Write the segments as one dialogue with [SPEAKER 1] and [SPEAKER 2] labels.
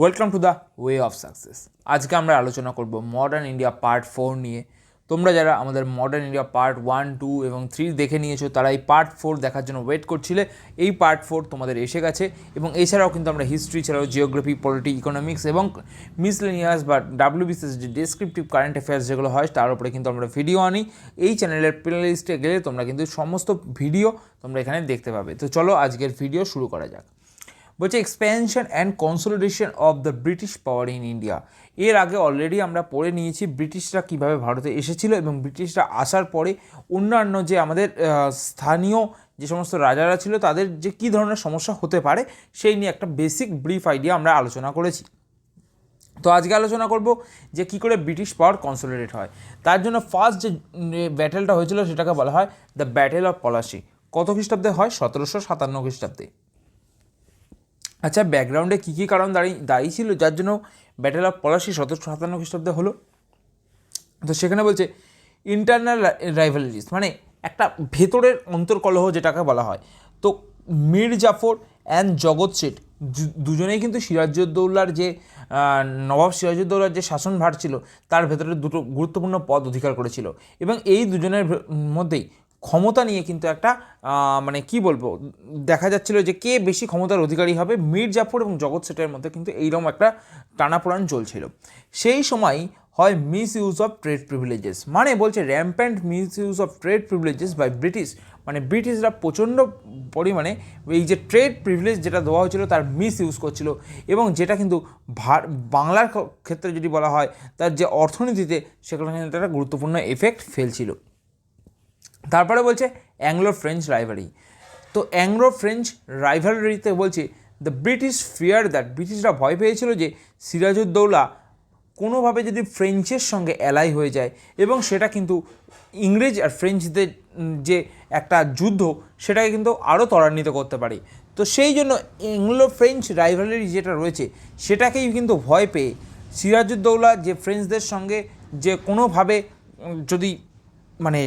[SPEAKER 1] Welcome to the way of success. আজকে আমরা আলোচনা করব মডার্ন ইন্ডিয়া পার্ট 4 নিয়ে। তোমরা যারা আমাদের মডার্ন ইন্ডিয়া পার্ট 1, 2 এবং 3 দেখে নিয়েছো তারা এই পার্ট 4 দেখার জন্য ওয়েট করছিলে। এই পার্ট 4 তোমাদের এসে গেছে এবং এছাড়াও কিন্তু আমরা হিস্ট্রি ছাড়াও জিওগ্রাফি, পলিটি, ইকোনমিক্স এবং মিসলেনিয়াস বা ডাব্লিউবিসিএস যে ডেসক্রিপটিভ কারেন্ট অ্যাফেয়ার্স যেগুলো হয় তার উপরে কিন্তু আমরা ভিডিও আনি। এই চ্যানেলের প্লেলিস্টে গেলে তোমরা কিন্তু সমস্ত ভিডিও তোমরা এখানে দেখতে পাবে। তো চলো আজকের ভিডিও শুরু করা যাক। বলছে expansion and consolidation of the British power in India. এর আগে অলরেডি আমরা পড়ে নিয়েছি ব্রিটিশরা কীভাবে ভারতে এসেছিল এবং ব্রিটিশরা আসার পরে অন্যান্য যে আমাদের স্থানীয় যে সমস্ত রাজারা ছিল তাদের যে কী ধরনের সমস্যা হতে পারে সেই নিয়ে একটা বেসিক ব্রিফ আইডিয়া আমরা আলোচনা করেছি। তো আজকে আলোচনা করব যে কী করে ব্রিটিশ পাওয়ার কনসলিডেট হয়। তার জন্য ফার্স্ট যে ব্যাটেলটা হয়েছিল সেটাকে বলা হয় দ্য ব্যাটেল অফ পলাশি। কত খ্রিস্টাব্দে হয়? 1757 খ্রিস্টাব্দে। আচ্ছা, ব্যাকগ্রাউন্ডে কী কী কারণ দাঁড়িয়ে ছিল যার জন্য ব্যাটেল অফ পলাশি 1757 খ্রিস্টাব্দে হলো? তো সেখানে বলছে ইন্টারনাল রাইভালরিজ, মানে একটা ভেতরের অন্তর্কলহ যেটাকে বলা হয়। তো মীর জাফর অ্যান্ড জগৎ শেঠ দুজনেই কিন্তু সিরাজউদ্দৌলার যে নবাব সিরাজউদ্দৌলার যে শাসনভার ছিল তার ভেতরে দুটো গুরুত্বপূর্ণ পদ অধিকার করেছিল এবং এই দুজনের মধ্যেই ক্ষমতা নিয়ে কিন্তু একটা মানে কি বলবো দেখা যাচ্ছিল যে কে বেশি ক্ষমতার অধিকারী হবে। মীর জাফর এবং জগৎ শেঠের মধ্যে কিন্তু এইরকম একটা টানাপোড়ান চলছিল। সেই সময় হয় misuse of trade privileges, মানে বলছে rampant misuse of trade privileges by British, মানে ব্রিটিশরা প্রচণ্ড পরিমাণে এই যে ট্রেড প্রিভিলেজ যেটা দেওয়া হয়েছিল তার মিস ইউজ করছিল এবং যেটা কিন্তু বাংলার ক্ষেত্রে যদি বলা হয় তার যে অর্থনীতিতে সেখানে কিন্তু একটা গুরুত্বপূর্ণ এফেক্ট ফেলছিল। তারপরে বলছে অ্যাংলো ফ্রেঞ্চ রাইভারি। তো অ্যাংলো ফ্রেঞ্চ রাইভালরিতে বলছে দ্য ব্রিটিশ ফিয়ার দ্যাট, ব্রিটিশরা ভয় পেয়েছিল যে সিরাজউদ্দৌলা কোনোভাবে যদি ফ্রেঞ্চের সঙ্গে অ্যালাই হয়ে যায় এবং সেটা কিন্তু ইংরেজ আর ফ্রেঞ্চদের যে একটা যুদ্ধ সেটাকে কিন্তু আরও ত্বরান্বিত করতে পারে। তো সেই জন্য অ্যাংলো ফ্রেঞ্চ রাইভালরি যেটা রয়েছে সেটাকেই কিন্তু ভয় পেয়ে সিরাজউদ্দৌলা যে ফ্রেঞ্চদের সঙ্গে যে কোনোভাবে যদি মানে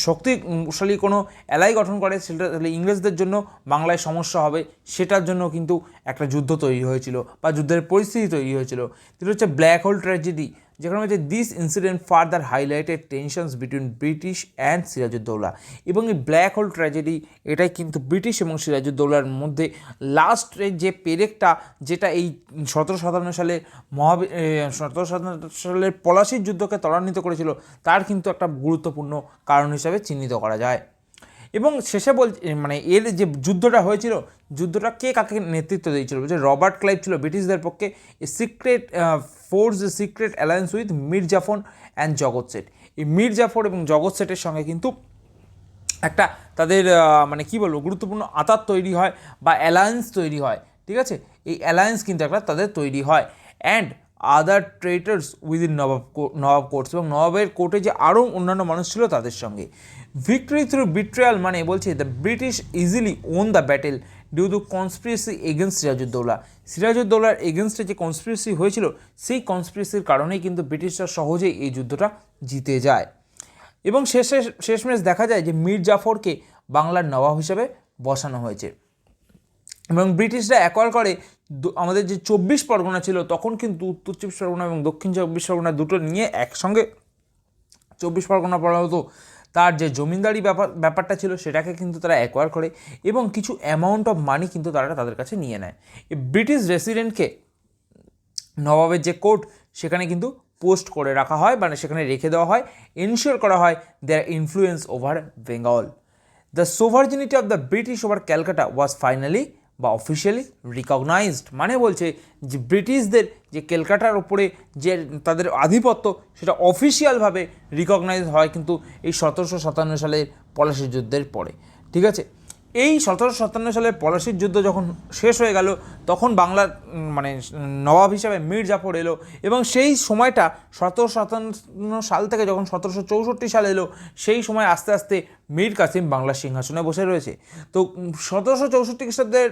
[SPEAKER 1] শক্তিশালী কোনো অ্যালাই গঠন করে সেটা তাহলে ইংরেজদের জন্য বাংলায় সমস্যা হবে, সেটার জন্য কিন্তু একটা যুদ্ধ তৈরি হয়েছিল বা যুদ্ধের পরিস্থিতি তৈরি হয়েছিল। যেটা হচ্ছে ব্ল্যাক হোল ট্র্যাজেডি, যেখানে হচ্ছে this incident further highlighted tensions between British and Sirajuddaulah. এবং এই ব্ল্যাক হোল ট্র্যাজেডি এটাই কিন্তু ব্রিটিশ এবং সিরাজউদ্দৌলার মধ্যে লাস্টের যে পেরেকটা, যেটা এই 1757 সালে 1757 সালের পলাশির যুদ্ধকে ত্বরান্বিত করেছিল তার কিন্তু একটা গুরুত্বপূর্ণ কারণ হিসাবে চিহ্নিত করা যায়। এবং শেষে মানে এর যে যুদ্ধটা হয়েছিল, যুদ্ধটা কে কাকে নেতৃত্ব দিয়েছিল? বলছে রবার্ট ক্লাইভ ছিল ব্রিটিশদের পক্ষে a secret force, secret alliance with Mir Jafar and Jagat Seth. এই মীর জাফর এবং জগৎ শেঠের সঙ্গে কিন্তু একটা তাদের মানে কি বলবো গুরুত্বপূর্ণ আঁতাত তৈরি হয় বা অ্যালায়েন্স তৈরি হয়। ঠিক আছে, এই অ্যালায়েন্স কিন্তু একটা তাদের তৈরি হয়। And other traitors within nawab courts, এবং নবাবের কোর্টে যে আরও অন্যান্য মানুষ ছিল তাদের সঙ্গে। ভিক্টরি থ্রু বিট্রিয়াল, মানে বলছে the British easily won the battle due to conspiracy against Siraj-ud-Daulah. সিরাজউদ্দৌলার এগেনস্টে যে কনস্পিরেসি হয়েছিল সেই কনস্পিরেসির কারণেই কিন্তু ব্রিটিশরা সহজেই এই যুদ্ধটা জিতে যায়। এবং শেষমেশ দেখা যায় যে মীর জাফরকে বাংলার নবাব হিসেবে বসানো হয়েছে এবং ব্রিটিশরা অ্যাকোয়ার করে আমাদের যে 24 পরগনা ছিল তখন কিন্তু উত্তর 24 পরগনা এবং দক্ষিণ 24 পরগনা দুটো নিয়ে একসঙ্গে 24 পরগনা পড়া হতো। তার যে জমিদারি ব্যাপারটা ছিল সেটাকে কিন্তু তারা অ্যাকোয়ার করে এবং কিছু অ্যামাউন্ট অফ মানি কিন্তু তারা তাদের কাছে নিয়ে নেয়। এই ব্রিটিশ রেসিডেন্টকে নবাবের যে কোর্ট সেখানে কিন্তু পোস্ট করে রাখা হয়, মানে সেখানে রেখে দেওয়া হয়, এনশিওর করা হয় their influence over Bengal. The sovereignty of the British over Calcutta was finally বা অফিসিয়ালি রিকগনাইজড, মানে বলছে যে ব্রিটিশদের যে ক্যালকাটার ওপরে যে তাদের আধিপত্য সেটা অফিসিয়ালভাবে রিকগনাইজ হয় কিন্তু এই 1757 সালের পলাশির যুদ্ধের পরে। ঠিক আছে, এই 1757 সালের পলাশির যুদ্ধ যখন শেষ হয়ে গেল তখন বাংলার মানে নবাব হিসাবে মীর জাফর এলো এবং সেই সময়টা 1757 সাল থেকে যখন 1764 সাল এলো সেই সময় আস্তে আস্তে মীর কাসিম বাংলার সিংহাসনে বসে রয়েছে। তো 1764 খ্রিস্টাব্দের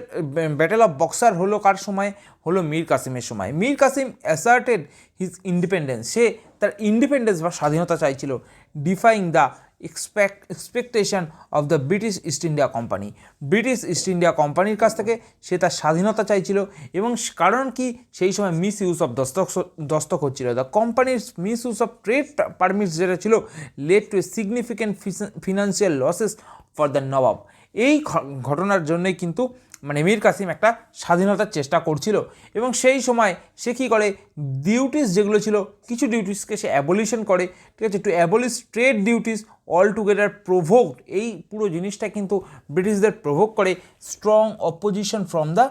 [SPEAKER 1] ব্যাটেল অফ বক্সার হলো কার সময়? হলো মীর কাসিমের সময়। Mir Kasim asserted his independence, সে তার ইন্ডিপেন্ডেন্স বা স্বাধীনতা চাইছিল, defying the expectation of the British East India Company. British East India কোম্পানির কাছ থেকে সে তার স্বাধীনতা চাইছিল, এবং কারণ কি সেই সময় মিস ইউজ অফ দস্তক হচ্ছিল। দ্য কোম্পানির misuse of trade permits যেটা ছিল led to a significant financial losses for the nawab. এই ঘটনার জন্যই কিন্তু মানে মীর কাসিম একটা স্বাধীনতার চেষ্টা করছিল, এবং সেই সময় সে কী করে, ডিউটিস যেগুলো ছিল কিছু ডিউটিসকে সে অ্যাবলিশন করে, ঠিক আছে, two abolish trade duties all together প্রভোকড। এই পুরো জিনিসটা কিন্তু ব্রিটিশদের প্রভোক করে strong opposition from the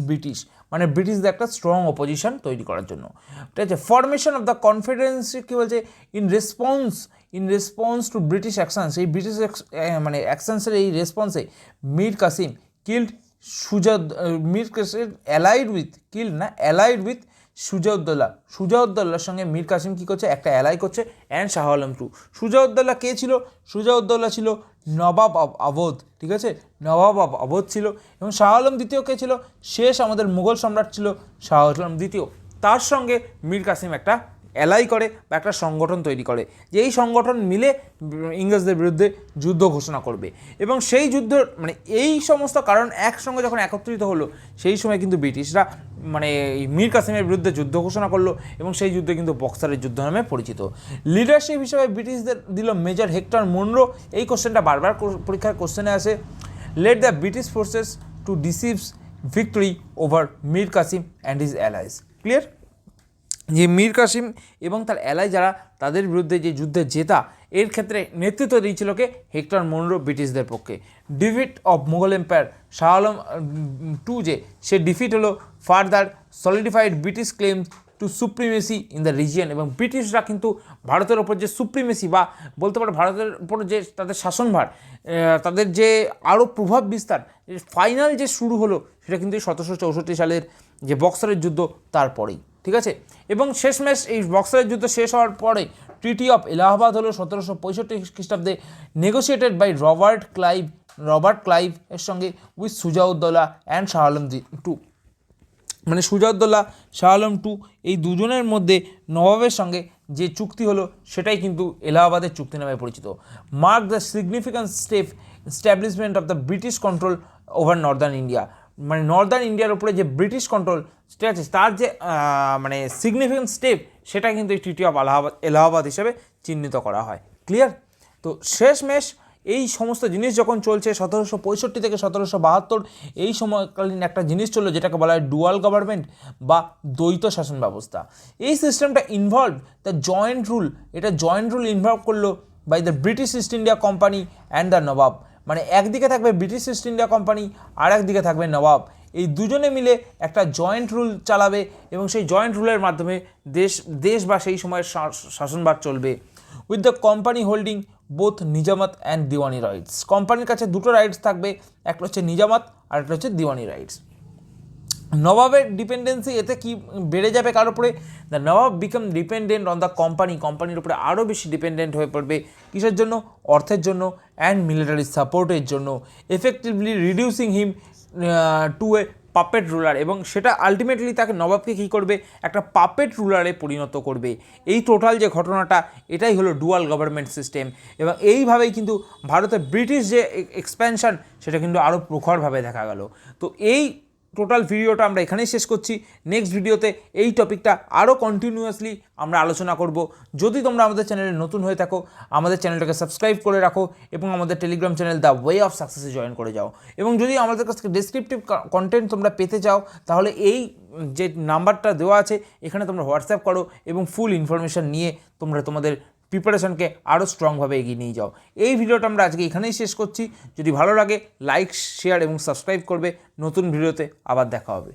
[SPEAKER 1] British, মানে ব্রিটিশদের একটা স্ট্রং অপোজিশন তৈরি করার জন্য, ঠিক আছে। ফরমেশন অফ দ্য কনফেডারেন্সি কী বলছে, in response to British actions, এই ব্রিটিশ মানে অ্যাকশনসের এই রেসপন্সে মীর কাসিম মীর কাসিম অ্যালাইড উইথ সুজাউদ্দৌলার সঙ্গে মীর কাসিম কী করছে, একটা অ্যালাই করছে, অ্যান্ড শাহ আলম টু। সুজাউদ্দৌলা কে ছিল? সুজাউদ্দৌলা ছিল নবাব অফ আবোধ, ঠিক আছে, নবাব অফ আবোধ ছিল। এবং শাহ আলম দ্বিতীয় কে ছিল? শেষ আমাদের মুঘল সম্রাট ছিল শাহ আলম দ্বিতীয়। তার সঙ্গে মীর কাসিম একটা অ্যালাই করে বা একটা সংগঠন তৈরি করে, যে এই সংগঠন মিলে ইংরেজদের বিরুদ্ধে যুদ্ধ ঘোষণা করবে। এবং সেই যুদ্ধ মানে এই সমস্ত কারণ একসঙ্গে যখন একত্রিত হলো, সেই সময় কিন্তু ব্রিটিশরা মানে মীর কাসিমের বিরুদ্ধে যুদ্ধ ঘোষণা করলো, এবং সেই যুদ্ধে কিন্তু বক্সারের যুদ্ধ নামে পরিচিত। লিডারশিপ হিসেবে ব্রিটিশদের দিল মেজর হেক্টর মুনরো। এই কোশ্চেনটা বারবার পরীক্ষার কোশ্চেনে আসে। Led the British forces to decisive victory over Mir Qasim and his allies. Clear? যে মীর কাসিম এবং তার অ্যালাই যারা, তাদের বিরুদ্ধে যে যুদ্ধে জেতা, এর ক্ষেত্রে নেতৃত্ব দিয়েছিল কে? হেক্টর মুনরো ব্রিটিশদের পক্ষে। Defeat of Mughal empire, Shah Alam two যে সে ডিফিট হলো, further solidified British claim to supremacy in the region. এবং ব্রিটিশরা কিন্তু ভারতের ওপর যে সুপ্রিমেসি বা বলতে পারে ভারতের ওপর যে তাদের শাসনভার, তাদের যে আরও প্রভাব বিস্তার, ফাইনাল যে শুরু হলো সেটা কিন্তু 1764 সালের যে বক্সারের যুদ্ধ তারপরেই, ঠিক আছে। এবং শেষমেশ এই বক্সারের যুদ্ধ শেষ হওয়ার পরে ট্রিটি অফ এলাহাবাদ হলো 1765 খ্রিস্টাব্দে, নেগোসিয়েটেড বাই রবার্ট ক্লাইভ এর সঙ্গে with Shujauddaula and Shah Alam two. মানে সুজাউদ্দৌলা, শাহ আলম টু এই দুজনের মধ্যে নবাবের সঙ্গে যে চুক্তি হলো সেটাই কিন্তু এলাহাবাদের চুক্তি নামে পরিচিত। Mark the significant establishment of the British control over Northern India. মানে নর্দার্ন ইন্ডিয়ার উপরে যে ব্রিটিশ কন্ট্রোল, ঠিক আছে, তার যে মানে সিগনিফিক্যান্ট স্টেপ, সেটা কিন্তু এই ট্রিটি অফ এলাহাবাদ হিসেবে চিহ্নিত করা হয়। ক্লিয়ার? তো শেষমেশ এই সমস্ত জিনিস যখন চলছে 1765 থেকে 1772, এই সময়কালীন একটা জিনিস চললো যেটাকে বলা হয় ডুয়াল গভর্নমেন্ট বা দ্বৈত শাসন ব্যবস্থা। এই সিস্টেমটা ইনভলভ দ্য জয়েন্ট রুল, এটা জয়েন্ট রুল ইনভলভ করলো by the British East India Company and the nawab. মানে একদিকে থাকবে ব্রিটিশ ইস্ট ইন্ডিয়া কোম্পানি, আর একদিকে থাকবে নবাব। এই দুজনে মিলে একটা জয়েন্ট রুল চালাবে, এবং সেই জয়েন্ট রুলের মাধ্যমে দেশ বা সেই সময়ের শাসনভার চলবে। With the company holding both nizamat and diwani rights. কোম্পানির কাছে দুটো রাইটস থাকবে, একটা হচ্ছে নিজামত আর একটা হচ্ছে দিওয়ানি রাইটস। নবাবের ডিপেন্ডেন্সি এতে কি বেড়ে যাবে কার উপরে? The Nawab become dependent on the কোম্পানির উপরে আরও বেশি ডিপেন্ডেন্ট হয়ে পড়বে। কিসের জন্য? অর্থের জন্য অ্যান্ড মিলিটারি সাপোর্টের জন্য। Effectively reducing him to A puppet ruler, এবং সেটা আলটিমেটলি তাকে নবাবকে কী করবে? একটা পাপেট রুলারে পরিণত করবে। এই টোটাল যে ঘটনাটা, এটাই হলো ডুয়াল গভর্নমেন্ট সিস্টেম। এবং এইভাবেই কিন্তু ভারতের ব্রিটিশ যে এক্সপ্যানশন, সেটা কিন্তু আরও প্রখরভাবে দেখা গেল। তো এই টোটাল ভিডিওটা আমরা এখানেই শেষ করছি। নেক্সট ভিডিওতে এই টপিকটা আরও কন্টিনিউয়াসলি আমরা আলোচনা করব। যদি তোমরা আমাদের চ্যানেলে নতুন হয়ে থাকো, আমাদের চ্যানেলটাকে সাবস্ক্রাইব করে রাখো, এবং আমাদের Telegram channel the way of সাকসেসে জয়েন করে যাও। এবং যদি আমাদের কাছ থেকে ডেসক্রিপটিভ কন্টেন্ট তোমরা পেতে চাও, তাহলে এই যে নাম্বারটা দেওয়া আছে এখানে তোমরা হোয়াটসঅ্যাপ করো, এবং ফুল ইনফরমেশান নিয়ে তোমরা তোমাদের প্রিপারেশনকে আরও স্ট্রংভাবে এগিয়ে নিয়ে যাও। এই ভিডিওটা আমরা আজকে এখানেই শেষ করছি। যদি ভালো লাগে লাইক, শেয়ার এবং সাবস্ক্রাইব করবে। নতুন ভিডিওতে আবার দেখা হবে।